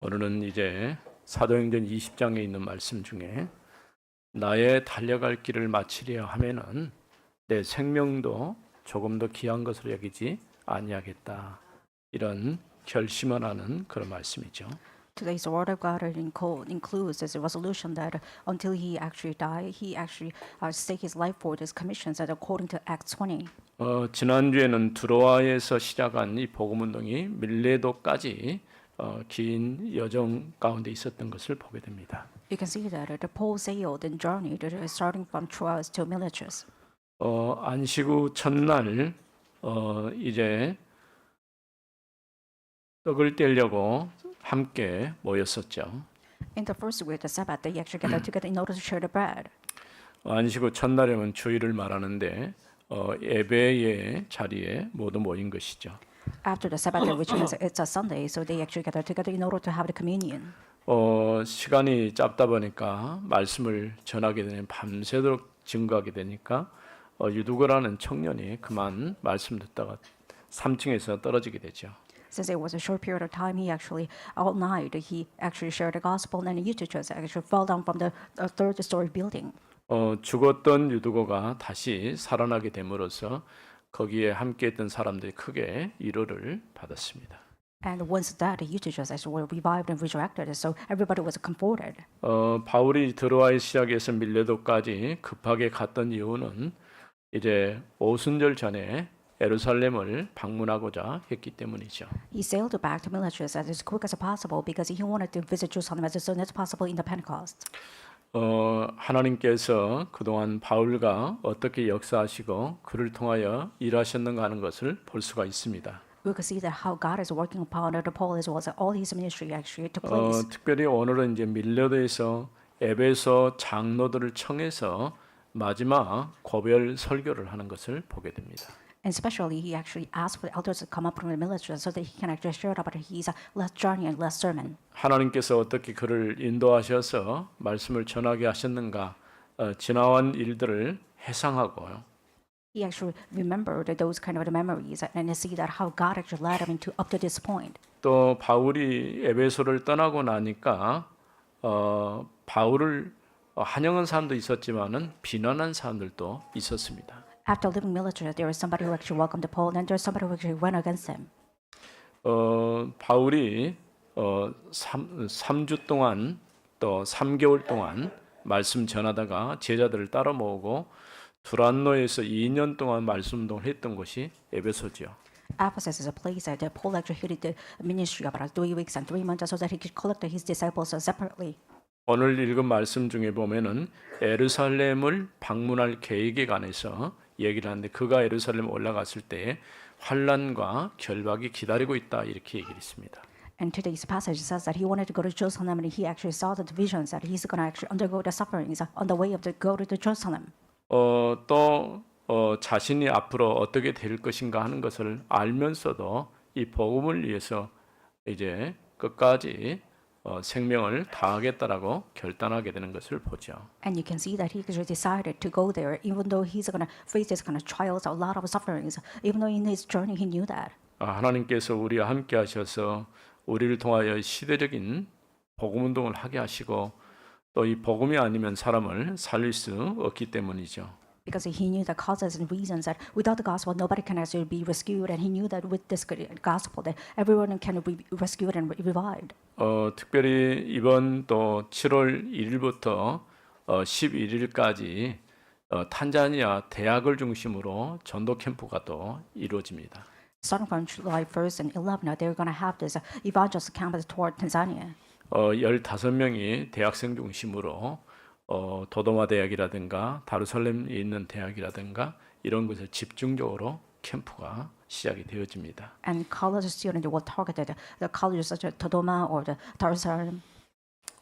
오늘은 이제 사도행전 20장에 있는 말씀 중에 나의 달려갈 길을 마치려 하면은 내 생명도 조금 더 귀한 것으로 여기지 아니하겠다. 이런 결심을 하는 그런 말씀이죠. Today's word of God includes as a resolution that until he actually die, he actually stake his life for his commissions as according to Acts 20. 지난주에는 두로아에서 시작한 이 복음 운동이 밀레도까지 긴 여정 가운데 있었던 것을 보게 됩니다. You can see that the Paul sailed and journeyed starting from Troas to Miletus. 안식 후 첫날 이제 떡을 떼려고 함께 모였었죠. In the first week, the Sabbath, they actually gathered together in order to share the bread. 안식 후 첫날이면 주일을 말하는데 예배의 자리에 모두 모인 것이죠. After the Sabbath, which means it's a Sunday, so they actually gathered together in order to have the communion. 시간이 짧다 보니까 말씀을 전하게 되면 밤새도록 증거하게 되니까 유두거라는 청년이 그만 말씀 듣다가 3층에서 떨어지게 되죠. Since it was a short period of time, he actually all night he actually shared the gospel, and Eutychus actually fell down from the third-story building. 죽었던 유두거가 다시 살아나게 됨으로써 거기에 함께했던 사람들이 크게 위로를 받았습니다. And once that, Eutychus actually were revived and resurrected, so everybody was comforted. 바울이 드로아의 시작에서 밀레도까지 급하게 갔던 이유는 이제 오순절 전에 예루살렘을 방문하고자 했기 때문이죠. He sailed back to Miletus as quick as possible because he wanted to visit Jerusalem as soon as possible in the Pentecost. 하나님께서 그동안 바울과 어떻게 역사하시고 그를 통하여 일하셨는가 하는 것을 볼 수가 있습니다. We could see that how God is working upon Paul as well as all his ministry actually took place. 특별히 오늘은 이제 밀레도에서 에베소 장로들을 청해서 마지막 고별 설교를 하는 것을 보게 됩니다. And especially, he actually asked for the elders to come up from the military so that he can actually share about his last journey and last sermon. 하나님께서 어떻게 그를 인도하셔서 말씀을 전하게 하셨는가 지나온 일들을 회상하고요. He actually remembered those kind of memories and see that how God actually led him into up to this point. 또 바울이 에베소를 떠나고 나니까 바울을 환영한 사람도 있었지만은 비난한 사람들도 있었습니다. After leaving military, there was somebody who actually welcomed Paul, and there was somebody who actually went against him. 바울이 3주 동안 또 3개월 동안 말씀 전하다가 제자들을 따라 모으고 두란노에서 2년 동안 말씀 운동을 했던 곳이 에베소죠. Ephesus is a place that Paul actually headed the ministry about 3 weeks and 3 months so that he could collect his disciples separately. 오늘 읽은 말씀 중에 보면은 예루살렘을 방문할 계획에 관해서 얘기를 하는데 그가 예루살렘 올라갔을 때 환난과 결박이 기다리고 있다 이렇게 얘기를 했습니다. And today's passage says that he wanted to go to Jerusalem and he actually saw the visions that he's going to actually undergo the sufferings on the way of the go to the Jerusalem. 또 자신이 앞으로 어떻게 될 것인가 하는 것을 알면서도 이 복음을 위해서 이제 끝까지 생명을 다하겠다라고 결단하게 되는 것을 보죠. And you can see that he actually decided to go there, even though he's going to face this kind of trials, a lot of sufferings. Even though in his journey he knew that. 하나님께서 우리와 함께 하셔서 우리를 통하여 시대적인 복음 운동을 하게 하시고 또 이 복음이 아니면 사람을 살릴 수 없기 때문이죠. Because he knew the causes and reasons that without the gospel nobody can actually be rescued, and he knew that with this gospel that everyone can be rescued and revived. 특별히 이번 또 7월 1일부터 11일까지 탄자니아 대학을 중심으로 전도 캠프가 또 이루어집니다. Starting from July 1st and 11th, they're going to have this evangelist campus toward Tanzania. 15명이 대학생 중심으로 도도마 대학이라든가 다루살렘에 있는 대학이라든가 이런 곳에 집중적으로 캠프가 시작이 되어집니다. And college students were targeted. The colleges such as Dodoma or the Darussalam.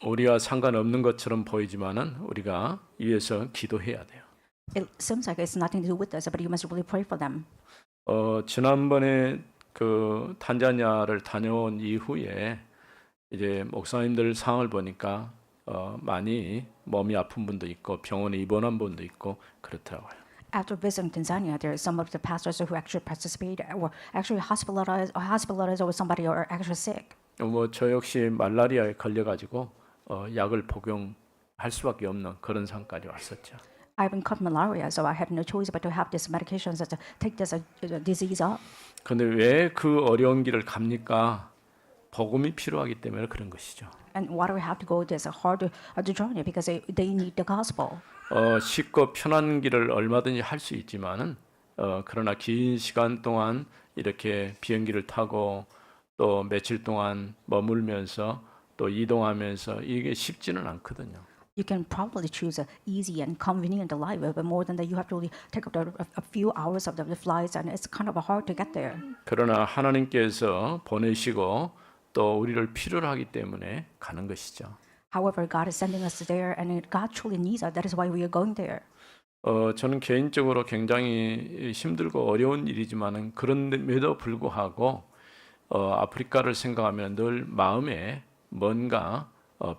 우리와 상관없는 것처럼 보이지만은 우리가 위해서 기도해야 돼요. It seems like it's nothing to do with us, but you must really pray for them. 지난번에 그 탄자니아를 다녀온 이후에 이제 목사님들 상황을 보니까 많이 몸이 아픈 분도 있고 병원에 입원한 분도 있고 그렇더라고요. After visiting Tanzania, there are some of the pastors who actually participated or actually hospitalized or somebody are actually sick. 뭐 저 역시 말라리아에 걸려가지고 약을 복용할 수밖에 없는 그런 상까지 왔었죠. I've been caught malaria, so I had no choice but to have these medications that take this disease up. 근데 왜 그 어려운 길을 갑니까? 복음이 필요하기 때문에 그런 것이죠. And why do we have to go this hard journey? Because they need the gospel. 쉽고 편한 길을 얼마든지 할 수 있지만은 그러나 긴 시간 동안 이렇게 비행기를 타고 또 며칠 동안 머물면서 또 이동하면서 이게 쉽지는 않거든요. You can probably choose a easy and convenient life, but more than that, you have to really take up a few hours of the flights, and it's kind of hard to get there. 그러나 하나님께서 보내시고 또 우리를 필요로 하기 때문에 가는 것이죠. However, God is sending us there, and God truly needs us. That is why we are going there. 저는 개인적으로 굉장히 힘들고 어려운 일이지만은 그런데도 불구하고 아프리카를 생각하면 늘 마음에 뭔가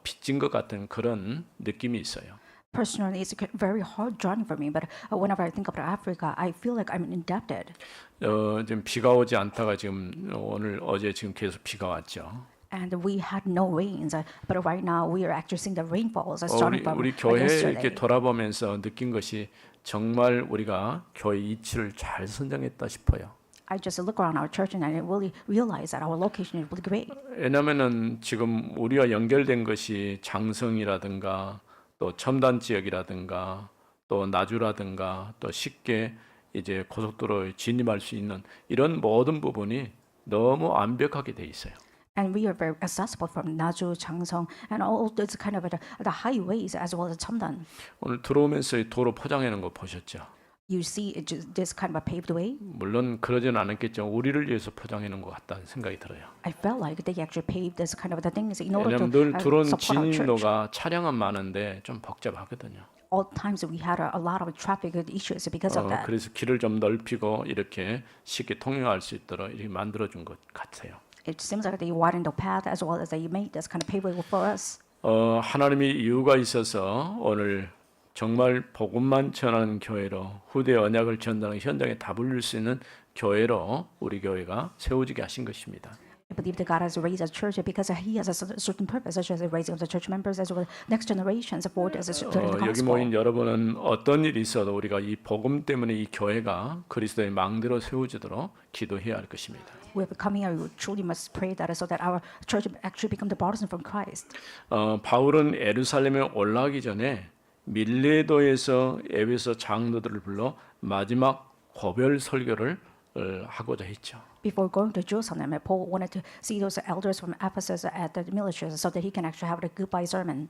빚진 것 같은 그런 느낌이 있어요. Personally, it's a very hard journey for me, but whenever I think about Africa, I feel like I'm indebted. 지금 비가 오지 않다가 지금 오늘 어제 지금 계속 비가 왔죠. And we had no rains, but right now we are actually seeing the rainfalls starting from 우리 교회 yesterday. 이렇게 돌아보면서 느낀 것이 정말 우리가 교회 이치를 잘 선정했다 싶어요. I just look around our church and I really realize that our location is really great. 왜냐하면은 지금 우리와 연결된 것이 장성이라든가 또 첨단 지역이라든가 또 나주라든가 또 쉽게 이제 고속도로에 진입할 수 있는 이런 모든 부분이 너무 완벽하게 돼 있어요. And we are very accessible from Naju, Changsong, and all those kind of the highways as well as Cheondan. 오늘 들어오면서 이 도로 포장해 놓은 거 보셨죠? You see this kind of a paved way. 물론 그러지는 않았겠죠. 우리를 위해서 포장해 놓은 것 같다는 생각이 들어요. I felt like they actually paved this kind of the things in order 왜냐하면 to 늘 들어온 support our church. 진입로가 차량은 많은데 좀 복잡하거든요. All times we had a lot of traffic issues because of that. 그래서 길을 좀 넓히고 이렇게 쉽게 통행할 수 있도록 이렇게 만들어 준 것 같아요. It seems like they widened the path as well as they made this kind of paved way for us. 하나님이 이유가 있어서 오늘 정말 복음만 전하는 교회로 후대 언약을 전하는 현장에 답을 줄 수 있는 교회로 우리 교회가 세워지게 하신 것입니다. I believe that God has raised a church because He has a certain purpose, such as the raising of the church members as well as next generations for the 여기 gospel. 모인 여러분은 어떤 일이 있어도 우리가 이 복음 때문에 이 교회가 그리스도의 망대로 세워지도록 기도해야 할 것입니다. We have come here. We truly must pray that so that our church actually become the partisan from Christ. 바울은 예루살렘에 올라가기 전에 밀레도에서 에베소 장로들을 불러 마지막 고별 설교를 하고자 했죠. Before going to Jerusalem, Paul wanted to see those elders from Ephesus at the militias so that he can actually have a goodbye sermon.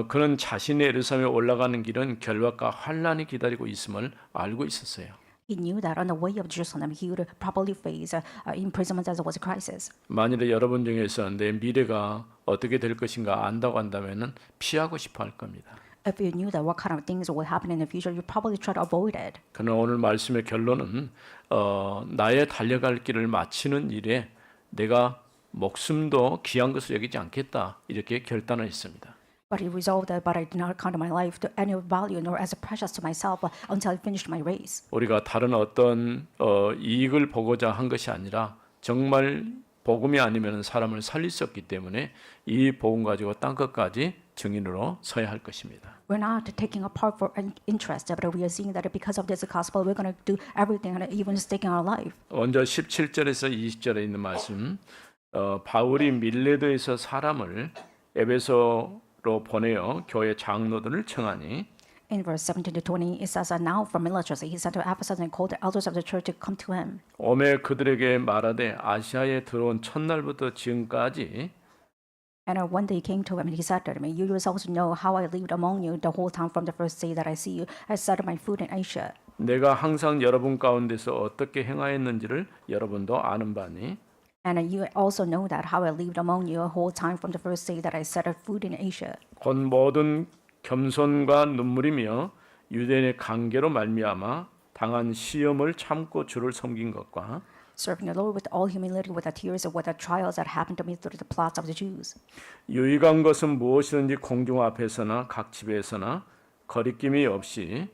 그는 자신의 예루살렘에 올라가는 길은 결박과 환란이 기다리고 있음을 알고 있었어요. He knew that on the way of Jerusalem, he would probably face imprisonment as well as a crisis. 만일에 여러분 중에서 내 미래가 어떻게 될 것인가 안다고 한다면은 피하고 싶어 할 겁니다. If you knew that what kind of things will happen in the future, you probably try to avoid it. 그러나 오늘 말씀의 결론은 나의 달려갈 길을 마치는 일에 내가 목숨도 귀한 것을 여기지 않겠다 이렇게 결단을 했습니다. But he resolved that, but I did not count my life to any value nor as precious to myself until I finished my race. 우리가 다른 어떤 이익을 보고자 한 것이 아니라 정말 복음이 아니면 사람을 살릴 수 없기 때문에 이 복음 가지고 땅 끝까지 증인으로 서야 할 것입니다. We're not taking a part for an interest, but we are seeing that because of this gospel, we're going to do everything, and even staking our life. 먼저 17절에서 20절에 있는 말씀, 바울이 밀레도에서 사람을 에베소로 보내어 교회 장로들을 청하니 In verse 17 to 20, it says, "Now from Miletus he sent to Ephesus and called the elders of the church to come to him." 오매 그들에게 말하되 아시아에 들어온 첫날부터 지금까지 And when they came to him, he said to them, "You yourselves know how I lived among you the whole time from the first day that I see you. I set my foot in Asia." 내가 항상 여러분 가운데서 어떻게 행하였는지를 여러분도 아는 바니 And you also know that how I lived among you the whole time from the first day that I set foot in Asia. 곧 모든 겸손과 눈물이며 유대인의 관계로 말미암아 당한 시험을 참고 주를 섬긴 것과 Serving the Lord with all humility, with the tears, and with the trials that happened to me through the plots of the Jews. 유익한 것은 무엇이든지 공중 앞에서나 각 집에서나 거리낌이 없이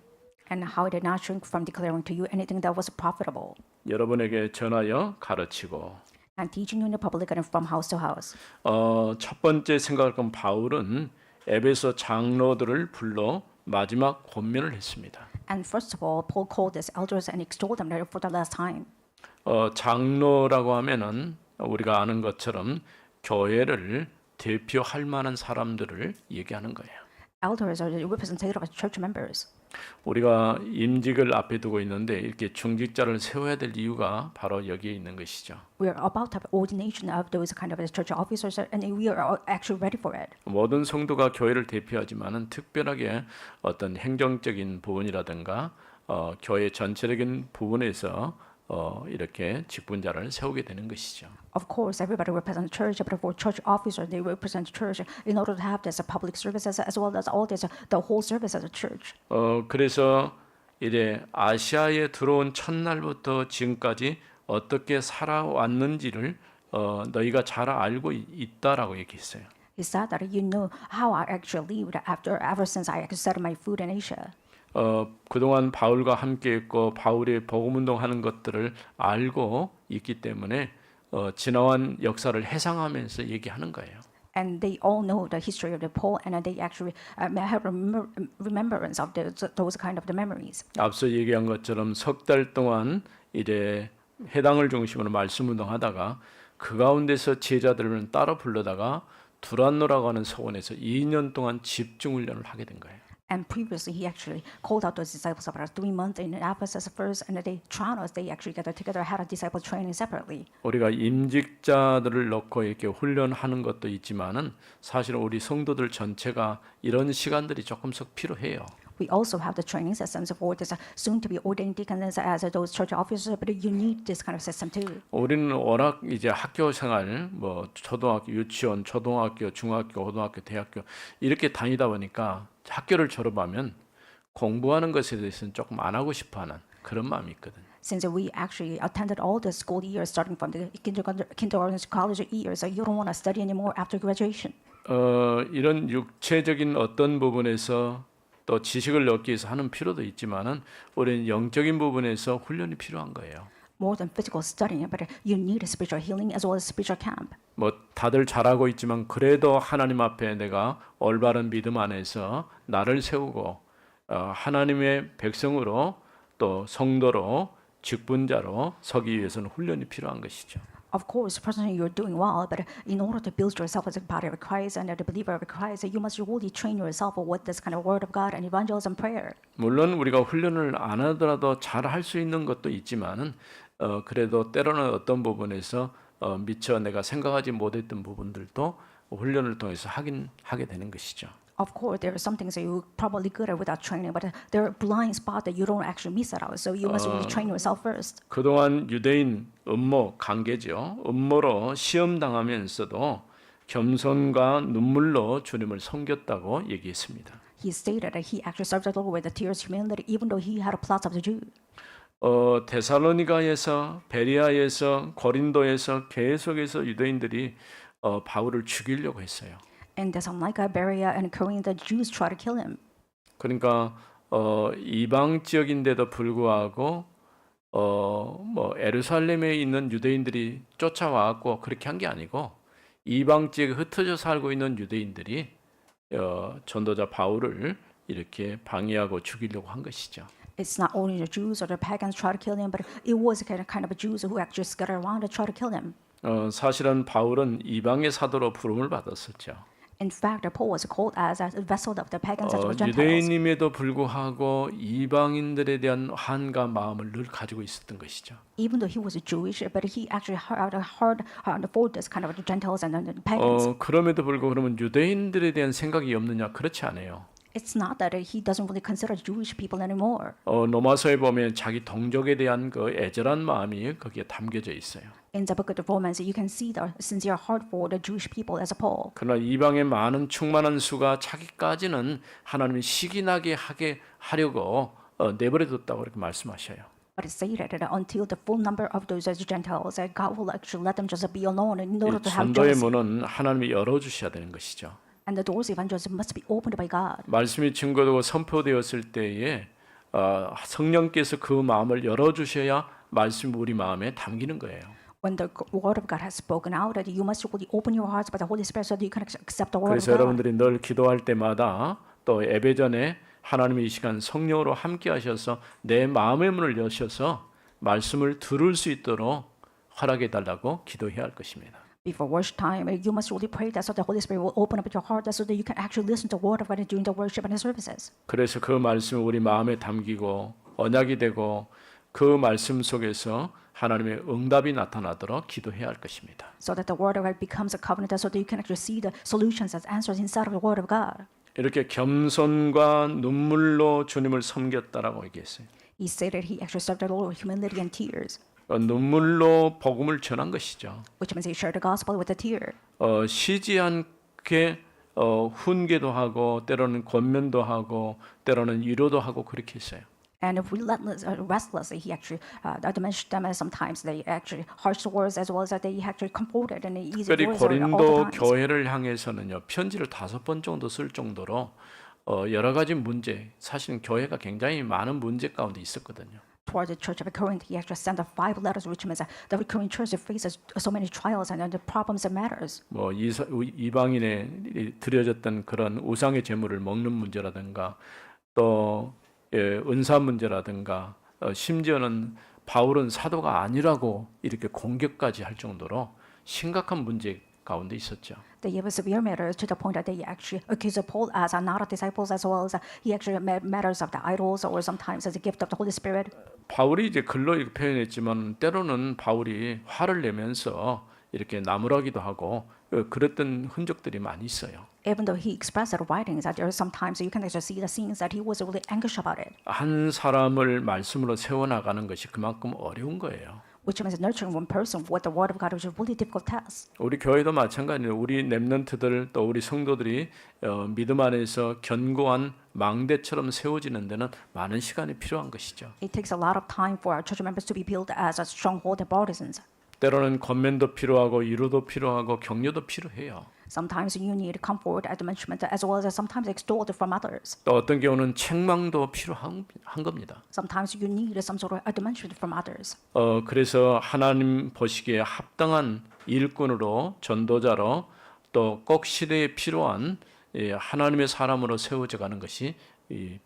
And how I did not shrink from declaring to you anything that was profitable. 여러분에게 전하여 가르치고 and teaching in the public and from house to house. 첫 번째 생각할 건 바울은 에베소 장로들을 불러 마지막 권면을 했습니다. And first of all, Paul called his elders and extolled them for the last time. 장로라고 하면은 우리가 아는 것처럼 교회를 대표할 만한 사람들을 얘기하는 거예요. Elders are the representative of church members. 우리가 임직을 앞에 두고 있는데 이렇게 중직자를 세워야 될 이유가 바로 여기에 있는 것이죠. We are about to have ordination of those kind of church officers, and we are actually ready for it. 모든 성도가 교회를 대표하지만은 특별하게 어떤 행정적인 부분이라든가 교회 전체적인 부분에서 이렇게 직분자를 세우게 되는 것이죠. Of course, everybody represents church, but for church officers, they represent church in order to have this public services as well as all this the whole service as a church. 그래서 이제 아시아에 들어온 첫날부터 지금까지 어떻게 살아왔는지를 너희가 잘 알고 있다라고 얘기했어요. He said that you know how I actually lived ever since I set my foot in Asia. 그동안 바울과 함께 있고 바울의 복음 운동하는 것들을 알고 있기 때문에 지나온 역사를 회상하면서 얘기하는 거예요. And they all know the history of the Paul, and they actually have remembrance of those kind of the memories. 앞서 얘기한 것처럼 석 달 동안 이제 해당을 중심으로 말씀 운동하다가 그 가운데서 제자들을 따로 불러다가 두란노라고 하는 서원에서 2년 동안 집중 훈련을 하게 된 거예요. And previously, he actually called out those disciples about 3 months in Ephesus first, and they Tronos, they actually gathered together, had a disciple training separately. 우리가 임직자들을 넣고 이렇게 훈련하는 것도 있지만은 사실 우리 성도들 전체가 이런 시간들이 조금씩 필요해요. We also have the training systems for this soon to be ordained deacons as those church officers, but you need this kind of system too. 우리는 워낙 이제 학교 생활, 뭐 초등학교, 유치원, 초등학교, 중학교, 고등학교, 대학교 이렇게 다니다 보니까 학교를 졸업하면 공부하는 것에 대해서는 조금 안 하고 싶어하는 그런 마음이 있거든. Since we actually attended all the school years starting from the kindergarten to college years, so you don't want to study anymore after graduation. 이런 육체적인 어떤 부분에서 또 지식을 얻기 위해서 하는 필요도 있지만은 우리는 영적인 부분에서 훈련이 필요한 거예요. More than physical studying, but you need a spiritual healing as well as spiritual camp. 뭐 다들 잘하고 있지만 그래도 하나님 앞에 내가 올바른 믿음 안에서 나를 세우고 하나님의 백성으로 또 성도로 직분자로 서기 위해서는 훈련이 필요한 것이죠. Of course, personally you're doing well, but in order to build yourself as a body of Christ and a believer of Christ, you must really train yourself with this kind of word of God and evangelism prayer. 물론 우리가 훈련을 안 하더라도 잘 할 수 있는 것도 있지만은 그래도 때로는 어떤 부분에서 미처 내가 생각하지 못했던 부분들도 훈련을 통해서 하게 되는 것이죠. Of course, there are some things that you're probably good at without training, but there are blind spots that you don't actually miss out. So you must really train yourself first. 그동안 유대인 음모 관계죠. 음모로 시험 당하면서도 겸손과 눈물로 주님을 섬겼다고 얘기했습니다. He stated that he actually served the Lord with the tears of humility, even though he had a plot of the Jew. 데살로니가에서 베리아에서 고린도에서 계속해서 유대인들이 바울을 죽이려고 했어요. In Thessalonica, Berea, and Corinth, the Jews tried to kill him. 그러니까 이방 지역인데도 불구하고 뭐 에루살렘에 있는 유대인들이 쫓아와갖고 그렇게 한 게 아니고 이방 지역에 흩어져 살고 있는 유대인들이 전도자 바울을 이렇게 방해하고 죽이려고 한 것이죠. It's not only the Jews or the pagans try to kill him, but it was kind of Jews who actually scattered around to try to kill him. 사실은 바울은 이방의 사도로 부름을 받았었죠. In fact, Paul was called as a vessel of the pagans as well as Gentiles. 유대인임에도 불구하고 이방인들에 대한 한가 마음을 늘 가지고 있었던 것이죠. Even though he was Jewish, but he actually had a hard for this kind of the Gentiles and the pagans. 그럼에도 불구하고 그러면 유대인들에 대한 생각이 없느냐? 그렇지 않아요. It's not that he doesn't really consider Jewish people anymore. 로마서에 보면 자기 동족에 대한 그 애절한 마음이 거기에 담겨져 있어요. In the book of the Romans, you can see the sincere heart for the Jewish people as a whole. 그러나 이방의 많은 충만한 수가 자기까지는 하나님이 시기나게 하려고 내버려뒀다고 그렇게 말씀하셔요. But it stated that until the full number of those Gentiles, God will actually let them just be alone in order to have 전도의 jealousy. 문은 하나님이 열어주셔야 되는 것이죠. And the doors of evangelism must be opened by God. 말씀이 증거되고 선포되었을 때에 성령께서 그 마음을 열어주셔야 말씀이 우리 마음에 담기는 거예요. When the word of God has spoken out, that you must really open your hearts by the Holy Spirit so that you can accept the word of 그래서 God. 여러분들이 늘 기도할 때마다 또 예배 전에 하나님의 이 시간 성령으로 함께 하셔서 내 마음의 문을 여셔서 말씀을 들을 수 있도록 허락해 달라고 기도해야 할 것입니다. Before worship time, you must really pray that so the Holy Spirit will open up your heart so that you can actually listen to the word of God during the worship and the services. 그래서 그 말씀을 우리 마음에 담기고 언약이 되고 그 말씀 속에서 하나님의 응답이 나타나도록 기도해야 할 것입니다. So that the word of God becomes a covenant so that you can actually see the solutions as answers inside of the word of God. 이렇게 겸손과 눈물로 주님을 섬겼다라고 얘기했어요. He stated he actually served the Lord with humility and tears, 눈물로 복음을 전한 것이죠. which means he shared the gospel with a tear. 쉬지 않게 훈계도 하고 때로는 권면도 하고 때로는 위로도 하고 그렇게 했어요. And restlessly, he actually admonished them, and sometimes they actually harsh words as well as that they actually comforted and easy 특별히 words all the 고린도 times. 교회를 향해서는요 편지를 5번 정도 쓸 정도로 여러 가지 문제, 사실은 교회가 굉장히 많은 문제 가운데 있었거든요. Toward the church of Corinth, he actually sent 5 letters, which means that the Korean church faces so many trials and the problems and matters. 뭐 이방인에 드려졌던 그런 우상의 제물을 먹는 문제라든가 또 은사 문제라든가 심지어는 바울은 사도가 아니라고 이렇게 공격까지 할 정도로 심각한 문제 가운데 있었죠. They gave severe matters to the point that they actually accused Paul as not a disciples, as well as he actually made matters of the idols or sometimes as a gift of the Holy Spirit. 바울이 이제 글로 이렇게 표현했지만 때로는 바울이 화를 내면서 이렇게 나무라기도 하고 그랬던 흔적들이 많이 있어요. Even though he expressed in writings that there are sometimes you can actually see the scenes that he was really anxious about it, 한 사람을 말씀으로 세워나가는 것이 그만큼 어려운 거예요. which means nurturing one person with the word of God, which is a really difficult task. 우리 교회도 마찬가지예요. 우리 렘넌트들 또 우리 성도들이 믿음 안에서 견고한 망대처럼 세워지는 데는 많은 시간이 필요한 것이죠. It takes a lot of time for our church members to be built as a stronghold and partisans. 때로는 권면도 필요하고 위로도 필요하고 격려도 필요해요. Sometimes you need comfort, admonishment, as well as sometimes extort from others. 또 어떤 경우는 책망도 필요한 겁니다. Sometimes you need some sort of admonishment from others. 그래서 하나님 보시기에 합당한 일꾼으로 전도자로 또 꼭 시대에 필요한 하나님의 사람으로 세워져 가는 것이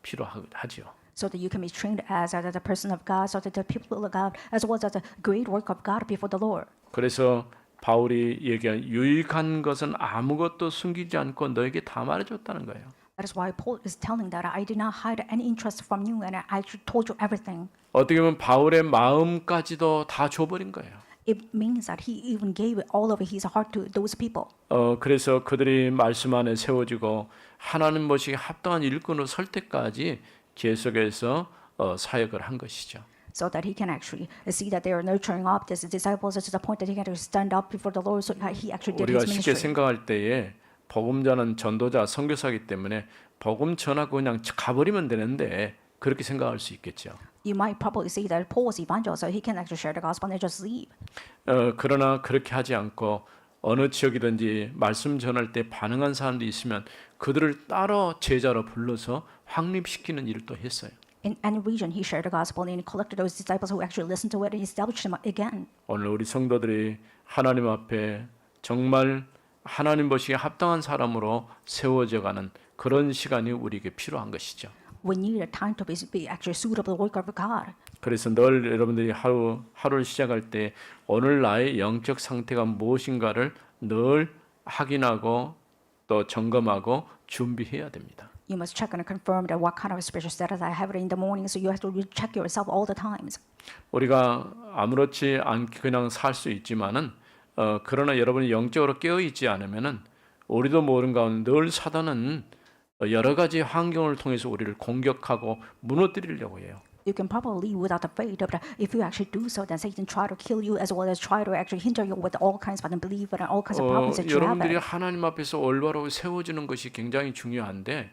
필요하지요. So that you can be trained as the person of God, so that the people of God, as well as the great work of God before the Lord. 그래서 바울이 얘기한 유익한 것은 아무것도 숨기지 않고 너에게 다 말해줬다는 거예요. That is why Paul is telling that I did not hide any interest from you, and I told you everything. 어떻게 보면 바울의 마음까지도 다 줘버린 거예요. It means that he even gave all of his heart to those people. 그래서 그들이 말씀 안에 세워지고 하나님 보시기에 합당한 일꾼으로 설 때까지 계속해서 사역을 한 것이죠. So that he can actually see that they are nurturing up these disciples to the point that he can stand up before the Lord. So he actually did 우리가 his 쉽게 ministry. 생각할 때에 복음자는 전도자, 선교사이기 때문에 복음 전하고 그냥 가버리면 되는데 그렇게 생각할 수 있겠죠. You might probably say that Paul was evangelist, so he can actually share the gospel and just leave. 그러나 그렇게 하지 않고 어느 지역이든지 말씀 전할 때 반응한 사람들이 있으면 그들을 따로 제자로 불러서 확립시키는 일을 또 했어요. In any region, he shared the gospel and he collected those disciples who actually listened to it and established them again. 오늘 우리 성도들이 하나님 앞에 정말 하나님 보시기에 합당한 사람으로 세워져가는 그런 시간이 우리에게 필요한 것이죠. We need a time to be actually suitable to the work of God. 그래서 늘 여러분들이 하루를 시작할 때 오늘 나의 영적 상태가 무엇인가를 늘 확인하고 또 점검하고 준비해야 됩니다. You must check and confirm that what kind of spiritual status I have in the morning. So you have to check yourself all the times. 우리가 아무렇지 않게 그냥 살 수 있지만은 그러나 여러분이 영적으로 깨어 있지 않으면은 우리도 모르는 가운데 늘 사단은 여러 가지 환경을 통해서 우리를 공격하고 무너뜨리려고 해요. You can probably live without the faith, but if you actually do so, then Satan try to kill you as well as try to actually hinder you with all kinds of unbelief and all kinds of problems that you have. 여러분들이 하나님 앞에서 올바로 세워지는 것이 굉장히 중요한데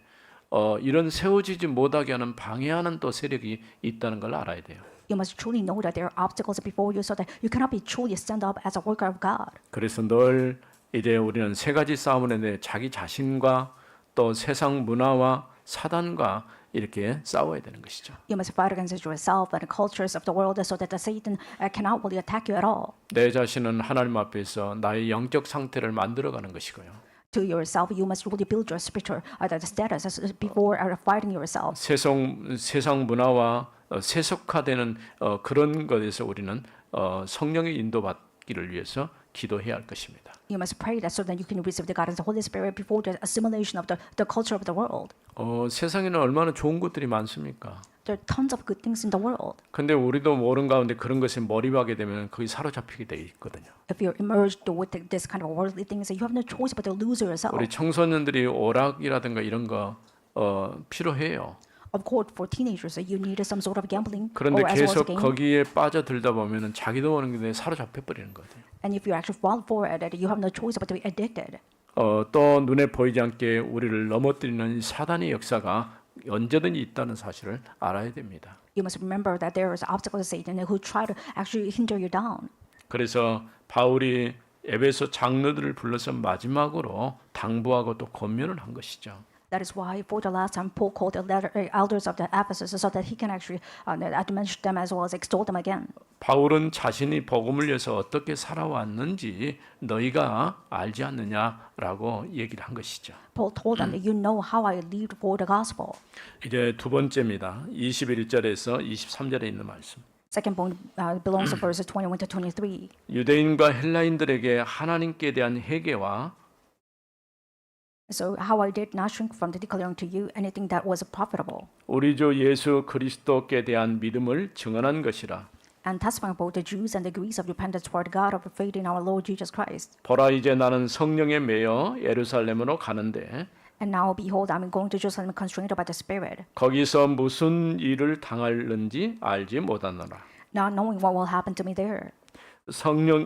이런 세워지지 못하게 하는 방해하는 또 세력이 있다는 걸 알아야 돼요. You must truly know that there are obstacles before you, so that you cannot be truly stand up as a worker of God. 그래서 늘 이제 우리는 세 가지 싸움을 했는데 자기 자신과 또 세상 문화와 사단과 이렇게 싸워야 되는 것이죠. You must fight against yourself and the cultures of the world so that the Satan cannot really attack you at all. 내 자신은 하나님 앞에서 나의 영적 상태를 만들어가는 것이고요. To yourself, you must really build your spiritual the status before fighting yourself. 세상 문화와 세속화되는 그런 것에서 우리는 성령의 인도받기를 위해서 기도해야 할 것입니다. You must pray that so that you can receive the guidance of the Holy Spirit before the assimilation of the culture of the world. 세상에는 얼마나 좋은 것들이 많습니까? There are tons of good things in the world. 근데 우리도 모르는 가운데 그런 것에 몰입하게 되면 거기 사로잡히게 돼 있거든요. If you're immersed with this kind of worldly things, you have no choice but to lose yourself. 우리 청소년들이 오락이라든가 이런 거 필요해요. Of course, for teenagers, you need some sort of gambling 그런데 or as well as 계속 game. 거기에 빠져들다 보면은 자기도 모르는 게 사로잡혀 버리는 거예요. And if you actually fall for it, you have no choice but to be addicted. 또 눈에 보이지 않게 우리를 넘어뜨리는 사단의 역사가 언제든지 있다는 사실을 알아야 됩니다. You must remember that there is obstacles of Satan who try to actually hinder you down. 그래서 바울이 에베소 장로들을 불러서 마지막으로 당부하고 또 권면을 한 것이죠. That is why, for the last time, Paul called the elders of the Ephesus so that he can actually admonish them as well as extol them again. 바울은 자신이 복음을 위해서 어떻게 살아왔는지 너희가 알지 않느냐라고 얘기를 한 것이죠. Paul told them that you know how I lived for the gospel. 이제 두 번째입니다. 21절에서 23절에 있는 말씀. Second point belongs to verses 21 to 23. 유대인과 헬라인들에게 하나님께 대한 회개와 So how I did not shrink from declaring to you anything that was profitable, 우리 주 예수 그리스도께 대한 믿음을 증언한 것이라. and testifying both the Jews and the Greeks of repentance toward God of faith in our Lord Jesus Christ. 보라 이제 나는 성령에 매여 예루살렘으로 가는데 And now behold, I am going to Jerusalem constrained by the Spirit, 거기서 무슨 일을 당할는지 알지 못하노라. not knowing what will happen to me there.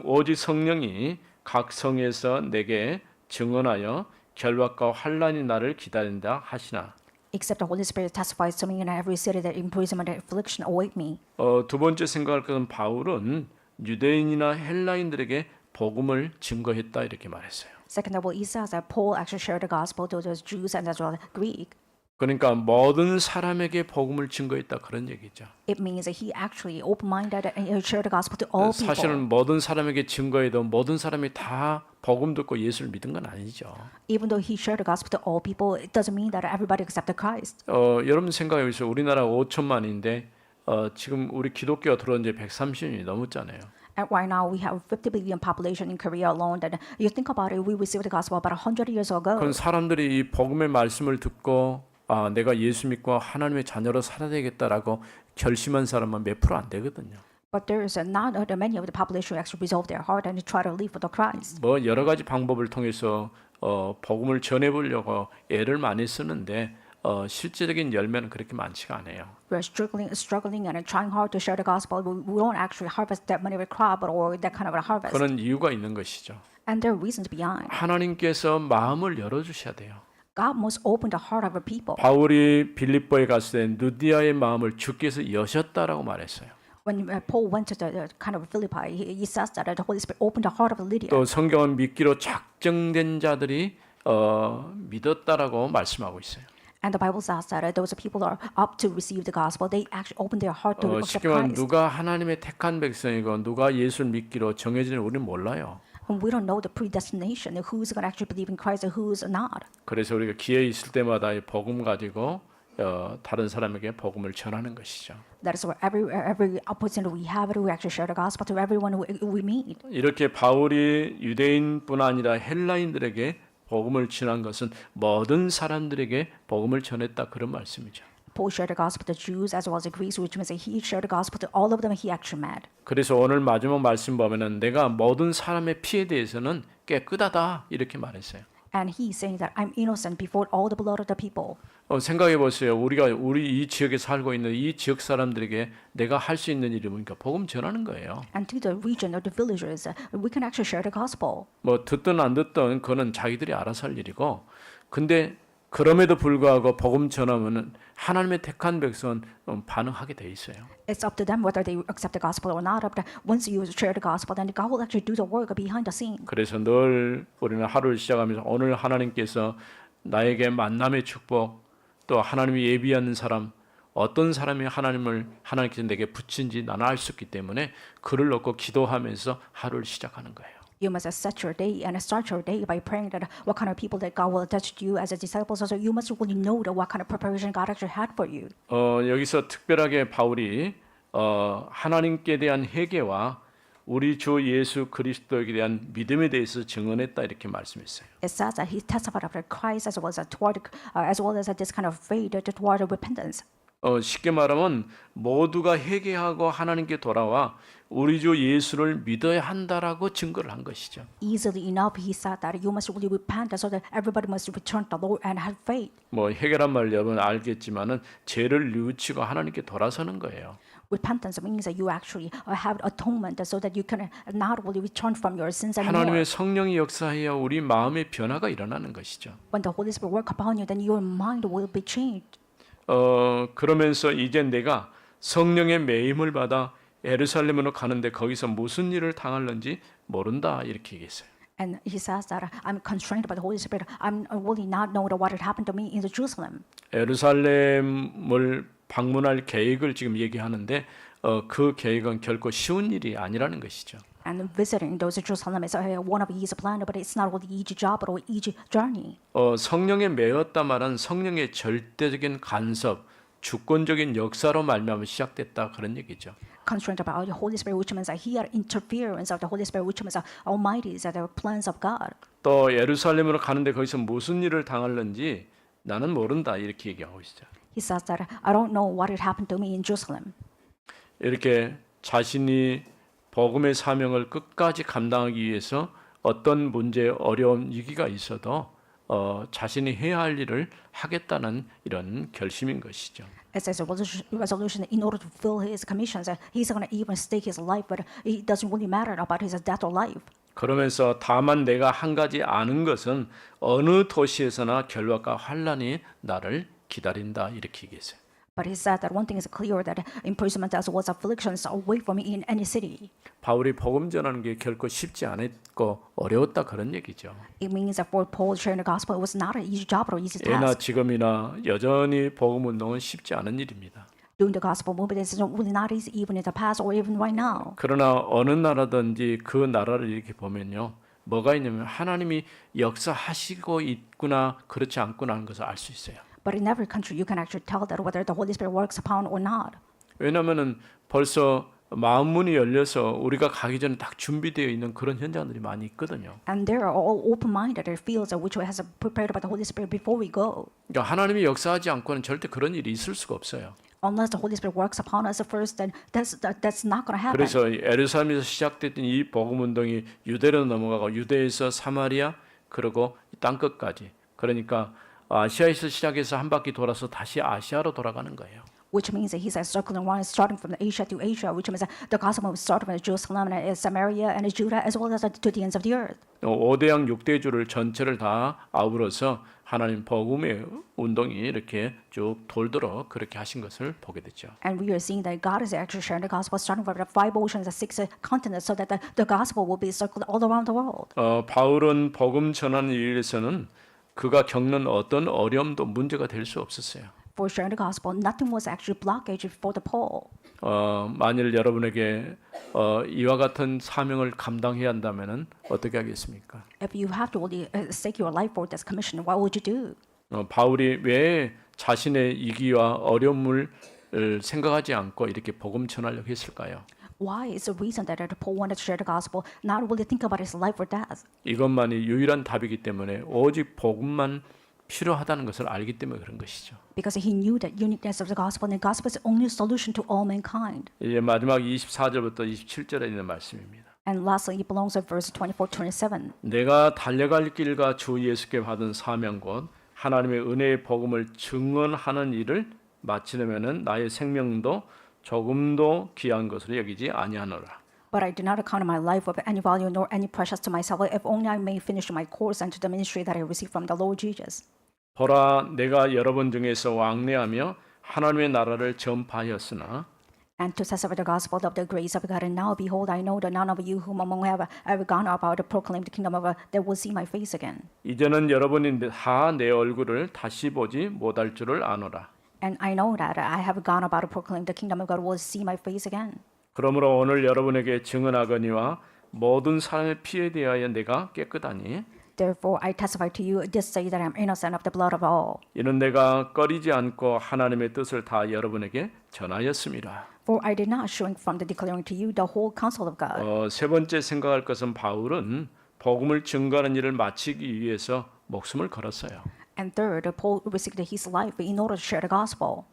오직 성령이 각 성에서 내게 증언하여 결박과 환난이 나를 기다린다 하시나. Except the Holy Spirit testifies to me in every city that imprisonment and affliction await me. 두 번째 생각할 것은 바울은 유대인이나 헬라인들에게 복음을 증거했다 이렇게 말했어요. Second of all, he says that Paul actually shared the gospel to those Jews and as well as Greek. 그러니까 모든 사람에게 복음을 증거했다 그런 얘기죠. It means that he actually open-minded and he shared the gospel to all people. 사실은 모든 사람에게 증거해도 모든 사람이 다 복음 듣고 예수를 믿은 건 아니죠. Even though he shared the gospel to all people, it doesn't mean that everybody accepted Christ. 여러분 생각해 보세요. 우리나라 5천만인데 지금 우리 기독교가 들어온 지 130년이 넘었잖아요. And right now, we have 50 billion population in Korea alone. That you think about it, we received the gospel about 100 years ago. 그런 사람들이 이 복음의 말씀을 듣고 내가 예수 믿고 하나님의 자녀로 살아야 되겠다라고 결심한 사람은 몇 프로 안 되거든요. But there is not many of the population who actually resolve their heart and try to live for the Christ. 뭐 여러 가지 방법을 통해서 복음을 전해 보려고 애를 많이 쓰는데 실제적인 열매는 그렇게 많지가 않아요. We're struggling and trying hard to share the gospel. We don't actually harvest that many of a crop or that kind of a harvest. 그런 이유가 있는 것이죠. And there are reasons behind. 하나님께서 마음을 열어 주셔야 돼요. God must open the heart of the people. 바울이 빌립보에 갔을 때 누디아의 마음을 주께서 여셨다라고 말했어요. When Paul went to the kind of Philippi, he says that the Holy Spirit opened the heart of Lydia. 또 성경은 믿기로 작정된 자들이 믿었다라고 말씀하고 있어요. And the Bible says that those people are up to receive the gospel. They actually open their heart to accept 쉽게 말하면 Christ. 누가 하나님의 택한 백성이고 누가 예수를 믿기로 정해지는 우리는 몰라요. And we don't know the predestination, who's going to actually believe in Christ and who's not. 그래서 우리가 기회 있을 때마다 이 복음 가지고 다른 사람에게 복음을 전하는 것이죠. That is where every opportunity we have to actually share the gospel to everyone we meet. 이렇게 바울이 유대인뿐 아니라 헬라인들에게 복음을 전한 것은 모든 사람들에게 복음을 전했다 그런 말씀이죠. Paul shared the gospel to Jews as well as the Greeks, which means that he shared the gospel to all of them. He actually met. 그래서 오늘 마지막 말씀 보면은 내가 모든 사람의 피에 대해서는 깨끗하다 이렇게 말했어요. And he's saying that I'm innocent before all the blood of the people. 생각해 보세요. 우리 이 지역에 살고 있는 이 지역 사람들에게 내가 할 수 있는 일이 뭐니까 복음 전하는 거예요. And to the region or the villagers, we can actually share the gospel. 뭐 듣든 안 듣든 그거는 자기들이 알아서 할 일이고, 근데 그럼에도 불구하고 복음 전하면은 하나님의 택한 백성은 반응하게 돼 있어요. It's up to them whether they accept the gospel or not. But once you share the gospel, then God will actually do the work behind the scene. 그래서 늘 우리는 하루를 시작하면서 오늘 하나님께서 나에게 만남의 축복, 또 하나님이 예비하는 사람, 어떤 사람이 하나님께서 내게 붙인지 나는 알 수 있기 때문에 글을 넣고 기도하면서 하루를 시작하는 거예요. You must set your day and start your day by praying that what kind of people that God will attach to you as a disciple. So you must really know that what kind of preparation God actually had for you. 여기서 특별하게 바울이 하나님께 대한 회개와 우리 주 예수 그리스도에 대한 믿음에 대해서 증언했다 이렇게 말씀했어요. It says that he testified of Christ as well as this kind of faith toward repentance. 쉽게 말하면 모두가 회개하고 하나님께 돌아와 우리 주 예수를 믿어야 한다라고 증거를 한 것이죠. Easily enough, he said that you must really repent so that everybody must return to the Lord and have faith. 뭐 회개란 말 여러분 알겠지만은 죄를 뉘우치고 하나님께 돌아서는 거예요. Repentance means that you actually have atonement so that you can not really return from your sins anymore. 하나님의 성령이 역사해야 우리 마음의 변화가 일어나는 것이죠. When the Holy Spirit work upon you, then your mind will be changed. 그러면서 이제 내가 성령의 매임을 받아 예루살렘으로 가는데 거기서 무슨 일을 당할는지 모른다 이렇게 얘기했어요. And he says that I'm constrained by the Holy Spirit. I'm really not knowing what had happened to me in Jerusalem. 예루살렘을 방문할 계획을 지금 얘기하는데 그 계획은 결코 쉬운 일이 아니라는 것이죠. And visiting those Jerusalem is one of his plan, but it's not really easy job or easy journey. 성령에 매였다 말은 성령의 절대적인 간섭, 주권적인 역사로 말미암아 시작됐다 그런 얘기죠. Constrained about the Holy Spirit, which means that he had interference of the Holy Spirit, which means that Almighty is the plans of God. 또 예루살렘으로 가는데 거기서 무슨 일을 당할는지 나는 모른다 이렇게 얘기하고 있죠. He says that I don't know what had happened to me in Jerusalem. 이렇게 자신이 복음의 사명을 끝까지 감당하기 위해서 어떤 문제, 어려운 위기가 있어도 자신이 해야 할 일을 하겠다는 이런 결심인 것이죠. It says a resolution in order to fulfill his commissions. He's going to even stake his life, but it doesn't really matter about his death or life. 그러면서 다만 내가 한 가지 아는 것은 어느 도시에서나 결박과 환난이 나를 기다린다 이렇게 얘기했어요. But he said that one thing is clear, that imprisonment as well as afflictions await for me in any city. 바울이 복음 전하는 게 결코 쉽지 않았고 어려웠다 그런 얘기죠. It means that for Paul sharing the gospel, it was not an easy job or easy 예나 task. 지금이나 여전히 복음 운동은 쉽지 않은 일입니다. Doing the gospel movement is really not easy, even in the past or even right now. 그러나 어느 나라든지 그 나라를 이렇게 보면요. 뭐가 있냐면 하나님이 역사하시고 있구나 그렇지 않구나 하는 것을 알 수 있어요. But in every country, you can actually tell that whether the Holy Spirit works upon or not. 왜냐하면은 벌써 마음 문이 열려서 우리가 가기 전에 딱 준비되어 있는 그런 현장들이 많이 있거든요. And they are all open-minded. Their fields which has prepared by the Holy Spirit before we go. 그러니까 하나님이 역사하지 않고는 절대 그런 일이 있을 수가 없어요. Unless the Holy Spirit works upon us first, then that's not going to happen. 그래서 예루살렘에서 시작됐던 이 복음 운동이 유대로 넘어가고 유대에서 사마리아 그리고 땅 끝까지. 그러니까 아시아에서 시작해서 한 바퀴 돌아서 다시 아시아로 돌아가는 거예요. Which means that he says circling around, starting from Asia to Asia, which means that the gospel started from Jerusalem and Samaria and Judah, as well as to the ends of the earth. 5대양 6대주를 전체를 다 아우러서 하나님 복음의 운동이 이렇게 쭉 돌도록 그렇게 하신 것을 보게 됐죠. And we are seeing that God is actually sharing the gospel starting from the 5 oceans and 6 continents, so that the gospel will be circled all around the world. 바울은 복음 전하는 일에서는 그가 겪는 어떤 어려움도 문제가 될 수 없었어요. For sharing the gospel, nothing was actually blockage for the Paul. 만일 여러분에게 이와 같은 사명을 감당해야 한다면은 어떻게 하겠습니까? If you have to really stake your life for this commission, what would you do? 바울이 왜 자신의 위기와 어려움을 생각하지 않고 이렇게 복음 전하려고 했을까요? Why is the reason that Paul wanted to share the gospel, not really think about his life or death? 이것만이 유일한 답이기 때문에 오직 복음만 필요하다는 것을 알기 때문에 그런 것이죠. Because he knew that uniqueness of the gospel, and the gospel is the only solution to all mankind. 이제 마지막 24절부터 27절에 있는 말씀입니다. And lastly, it belongs to verse 24-27. 내가 달려갈 길과 주 예수께 받은 사명 곧 하나님의 은혜의 복음을 증언하는 일을 마치려면은 나의 생명도 조금도 귀한 것으로 여기지 아니하노라. But I do not account my life of any value nor any precious to myself, if only I may finish my course and to the ministry that I received from the Lord Jesus. 보라 내가 여러분 중에서 왕래하며 하나님의 나라를 전파하였으나 and to testify the gospel of the grace of God. And now, behold, I know that none of you whom among have ever gone about to proclaim the kingdom of God, that will see my face again. 이제는 여러분이 다 내 얼굴을 다시 보지 못할 줄을 아노라. And I know that I have gone about to proclaim the kingdom of God, will see my face again. 그러므로 오늘 여러분에게 증언하거니와 모든 사람의 피에 대하여 내가 깨끗하니 Therefore, I testify to you this day that I am innocent of the blood of all. 이는 내가 꺼리지 않고 하나님의 뜻을 다 여러분에게 전하였습니다. For I did not shrink from the declaring to you the whole counsel of God. 세 번째 생각할 것은 바울은 복음을 증거하는 일을 마치기 위해서 목숨을 걸었어요. And third, Paul risked his life in order to share the gospel.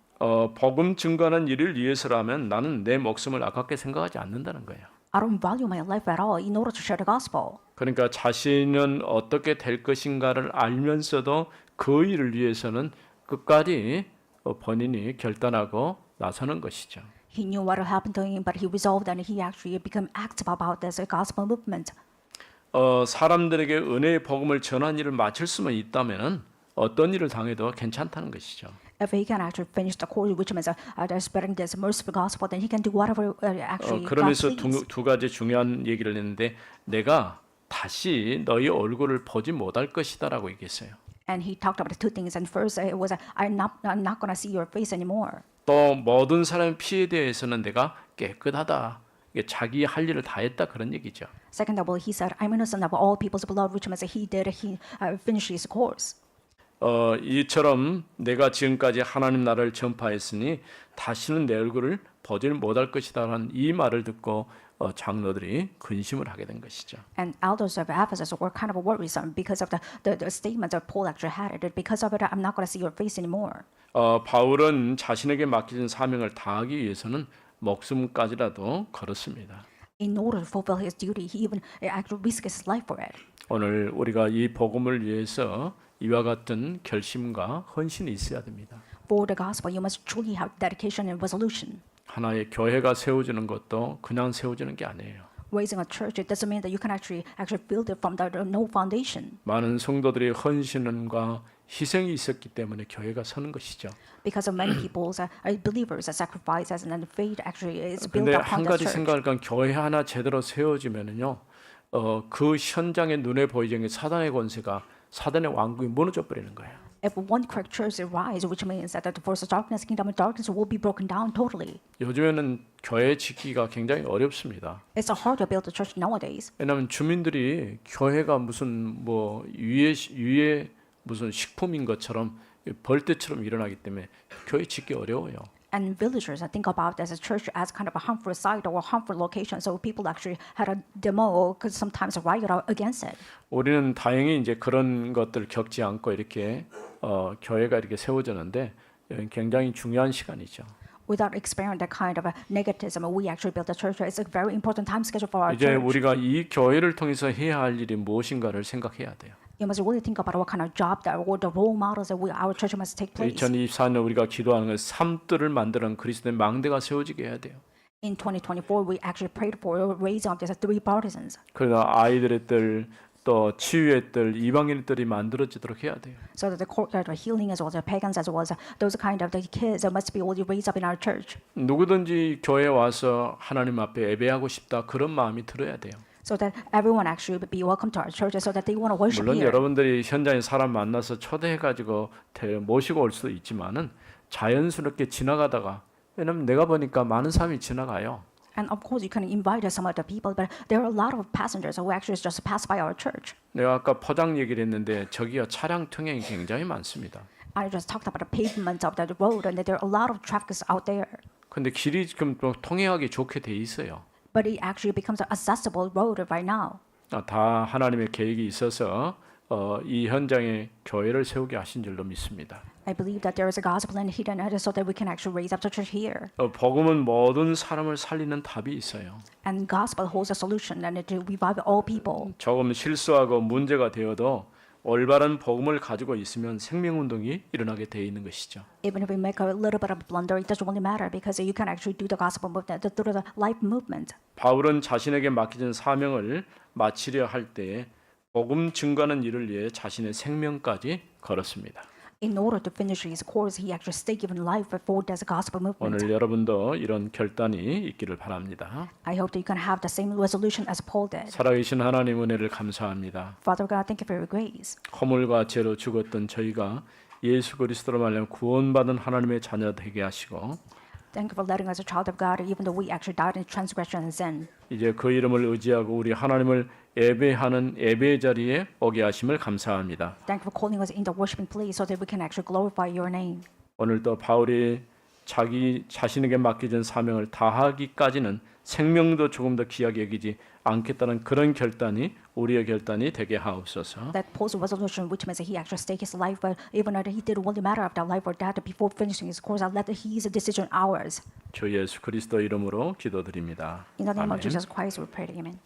복음 증거하는 일을 위해서라면 나는 내 목숨을 아깝게 생각하지 않는다는 거예요. I don't value my life at all in order to share the gospel. 그러니까 자신은 어떻게 될 것인가를 알면서도 그 일을 위해서는 끝까지 본인이 결단하고 나서는 것이죠. He knew what would happen to him, but he resolved and he actually became active about this gospel movement. 사람들에게 은혜의 복음을 전한 일을 마칠 수만 있다면은 어떤 일을 당해도 괜찮다는 것이죠. If he can actually finish the course, which means spreading this merciful gospel, then he can do whatever actually God 그러면서 please. 두 가지 중요한 얘기를 했는데 내가 다시 너희 얼굴을 보지 못할 것이다라고 얘기했어요. And he talked about the two things. And first, it was I'm not going to see your face anymore. 또 모든 사람의 피에 대해서는 내가 깨끗하다. 이게 자기 할 일을 다 했다 그런 얘기죠. Second of all, he said, I'm innocent of all people's blood, which means he finished his course. 이처럼 내가 지금까지 하나님 나라를 전파했으니 다시는 내 얼굴을 보지 못할 것이다라는 이 말을 듣고 장로들이 근심을 하게 된 것이죠. And elders of Ephesus were kind of worrisome because of the statement that Paul actually had. Because of it, I'm not going to see your face anymore. 바울은 자신에게 맡겨진 사명을 다하기 위해서는 목숨까지라도 걸었습니다. In order to fulfill his duty, he even actually risked his life for it. 오늘 우리가 이 복음을 위해서 이와 같은 결심과 헌신이 있어야 됩니다. For the gospel, you must truly have dedication and resolution. 하나의 교회가 세워지는 것도 그냥 세워지는 게 아니에요. Raising a church, it doesn't mean that you can actually build it from the no foundation. 많은 성도들의 헌신과 희생이 있었기 때문에 교회가 서는 것이죠. Because of many people's believers' sacrifices and then faith actually is built 근데 upon 한 the 가지 church. 생각할 건 교회 하나 제대로 세워지면은요, 그 현장에 눈에 보이는 사단의 권세가 사단의 왕국이 무너져 버리는 거예요. If one correct church rise, which means that the force of darkness, kingdom of darkness will be broken down totally. 요즘에는 교회 짓기가 굉장히 어렵습니다. It's hard to build a church nowadays. 왜냐하면 주민들이 교회가 무슨 뭐 유해 무슨 식품인 것처럼 벌떼처럼 일어나기 때문에 교회 짓기 어려워요. And villagers think about as a church as kind of a harmful site or a harmful location. So people actually had a demo or could sometimes riot against it. 우리는 다행히 이제 그런 것들을 겪지 않고 이렇게 교회가 이렇게 세워졌는데 굉장히 중요한 시간이죠. Without experiencing that kind of a negativism, we actually built a church. It's a very important time schedule for our 이제 church. 우리가 이 교회를 통해서 해야 할 일이 무엇인가를 생각해야 돼요. You must really think about what kind of job that or the role models that our church must take place. 2024년 우리가 기도하는 건 삶들을 만드는 그리스도의 망대가 세워지게 해야 돼요. In 2024, we actually prayed for a raising of these three partisans. 그러나 아이들의 뜰, 또 치유의 뜰, 이방인의 뜰이 만들어지도록 해야 돼요. So that the courtyard of healing as well as the pagans as well as those kind of the kids that must be all raised up in our church. 누구든지 교회에 와서 하나님 앞에 예배하고 싶다 그런 마음이 들어야 돼요. So that everyone actually would be welcome to our church, so that they want to worship 물론 here. 여러분들이 현장에 사람 만나서 초대해가지고 모시고 올 수도 있지만은 자연스럽게 지나가다가 왜냐면 내가 보니까 많은 사람이 지나가요. And of course, you can invite some other people, but there are a lot of passengers who actually just pass by our church. 내가 아까 포장 얘기를 했는데 저기요 차량 통행이 굉장히 많습니다. I just talked about the pavement of the road, and that there are a lot of traffic out there. 근데 길이 지금 또 통행하기 좋게 돼 있어요. But it actually becomes an accessible road right now. 다 하나님의 계획이 있어서 이 현장에 교회를 세우게 하신 줄로 믿습니다. I believe that there is a gospel and hidden it so that we can actually raise up the church here. 복음은 모든 사람을 살리는 답이 있어요. And gospel holds a solution and it will revive all people. 조금 실수하고 문제가 되어도 올바른 복음을 가지고 있으면 생명운동이 일어나게 돼 있는 것이죠. Even if we make a little bit of blunder, it doesn't really matter because you can actually do the gospel movement through the life movement. 바울은 자신에게 맡겨진 사명을 마치려 할 때에 복음 증거하는 일을 위해 자신의 생명까지 걸었습니다. In order to finish his course, he actually stayed given life for this gospel movement. 오늘 여러분도 이런 결단이 있기를 바랍니다. I hope that you can have the same resolution as Paul did. 살아계신 하나님 은혜를 감사합니다. Father God, thank you for your grace. 허물과 죄로 죽었던 저희가 예수 그리스도로 말하면 구원받은 하나님의 자녀 되게 하시고 Thank you for letting us a child of God, even though we actually died in transgression and sin. 이제 그 이름을 의지하고 우리 하나님을 예배하는 예배 자리에 오게 하심을 감사합니다. Thank you for calling us in the worshiping place so that we can actually glorify your name. 오늘도 바울이 자기 자신에게 맡겨진 사명을 다하기까지는 생명도 조금 더 귀하게 여기지 않겠다는 그런 결단이 우리의 결단이 되게 하옵소서. That Paul's resolution, which means that he actually staked his life, but even though he didn't really matter of that life or death before finishing his course, I let his decision ours. 주 예수 그리스도 이름으로 기도드립니다. In the name of 아멘. Jesus Christ, we pray. Amen.